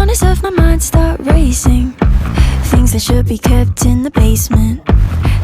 corners of my mind start racing. Things that should be kept in the basement.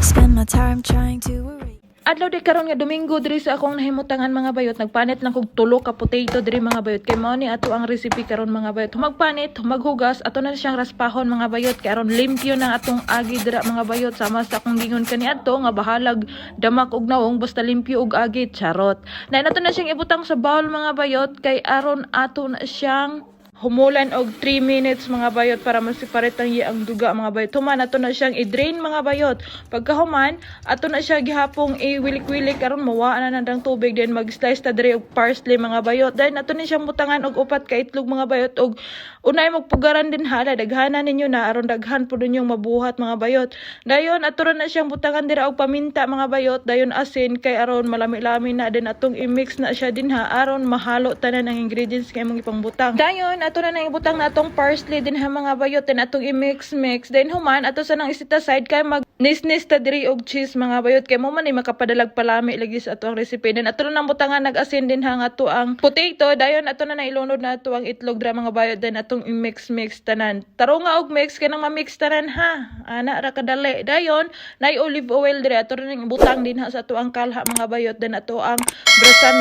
Spend my time trying to erase. Adlaw di karon nga Domingo diri sa akong nahimutangan mga bayot, nagpanit lang kog tulo ka potato diri mga bayot, kay mao ni ato ang recipe karon mga bayot. Humagpanit, humaghugas, ato na siyang raspahon mga bayot, kay aron limpyo na atong agi dira mga bayot, sama sa akong gingon kaniadto nga bahalag damak og nawong basta limpyo og agi, charot. Na nato na siyang ibutang sa bowl mga bayot, kay aron ato na siyang humulan og 3 minutes mga bayot para ma-separate ang iyang duga mga bayot. Human ato na siyang i-drain mga bayot. Pagkahuman, ato na siya gihapong i-wilik-wilik karon mawaan na nang tubig, then mag-slice ta diri og parsley mga bayot. Then ato ni siyang butangan og upat ka itlog mga bayot, og unay magpugaran din hala, daghanan ninyo na aron daghan pud ninyong mabuhat mga bayot. Dayon ato na siyang butangan dira og paminta mga bayot, dayon asin, kay aron malami-lami na, din atong i-mix na siya din ha aron mahalo tanan ang ingredients kay mong ipangbutang. Dayon ato na ibutang na atong parsley din ha mga bayot, din atong i-mix. Then human ato sa nang isita side kay mag nis-nis ta diri og cheese mga bayot, kay mo man ni makapadalag palami lagi sa ato ang recipe. Then ato na butangan nag-asin din ha nga ato ang potato, dayon ato na ilunod na ato ang itlog dira mga bayot, then atong i-mix tanan. Tarunga og mix kay nang ma-mix tanan ha. Ana ra kadali. Dayon nay olive oil diri ato na ibutang din ha sa ato ang kalha mga bayot, then ato ang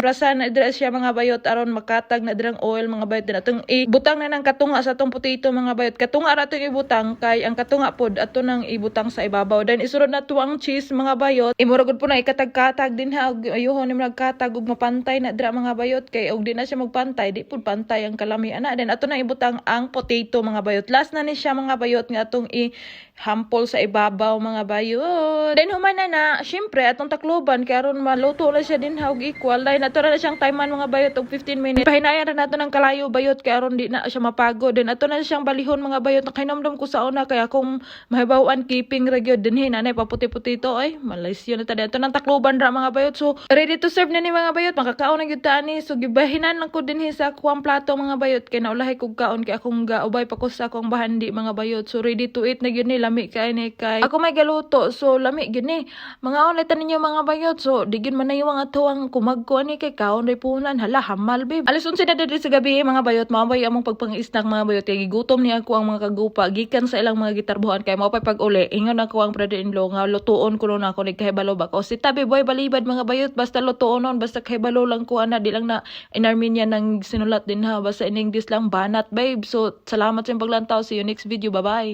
brasan na dira siya mga bayot aron makatag na dirang oil mga bayot, then atong ibutang na ng katunga sa atong potato mga bayot. Katunga ra atong ibutang, kay ang katunga pod ato nang ibutang sa ibabaw. Then isunod na to ang cheese mga bayot. Imuragod po na ikatag-katag din ha, og ayuhon ni magkatag og mapantay na dira mga bayot, kay og di na siya magpantay di pud pantay ang kalami ana. Then ato na ibutang ang potato mga bayot. Last na ni siya mga bayot nga atong hampol sa ibabaw mga bayot. Then human na syempre atong takloban kay aron maluto na siya din ha og equal. Dahil nato na siyang timean mga bayot og 15 minutes. Pahinayan ra nato ng kalayo bayot kay aron di na siya mapagod. Then ato na siyang balihon mga bayot. Nakahinamdam ko sa una kaya kung mahibawan keeping ra gyud dinhi nanay paputi-puti to ay malaysyo na ta dito ng takloban ra mga bayot. So ready to serve na ni mga bayot, makakaon na gyud ta ani. So gibahinan lang ko dinhi sa kuwang plato mga bayot, kay naulahay kog kaon kay akong gaubay pa ko sa akong bahandi mga bayot. So ready to eat na gyud ni, lami kay ni kay ako may galuto, so lami gyud ni mga ulit ninyo mga bayot. So di gyud man yung ato ang kumagko ani kay kaon day punan hala hamal babe. Alas 11 na diri sa gabi mga bayot, mabay among pagpang-snack mga bayot, kay gigutom ni ako ang mga kagupa gikan sa ilang mga gitarbuhan, kay mao pay pag-uli ingon ako ang brother-in-law nga lutuon ko na ako ni kahibalo ba ko si tabi boy balibad mga bayot, basta lutuonon basta kahibalo lang ko ana, di lang na in Armenian nang sinulat din ha, basta in English lang banat babe. So salamat sa paglantaw, see you next video, bye bye.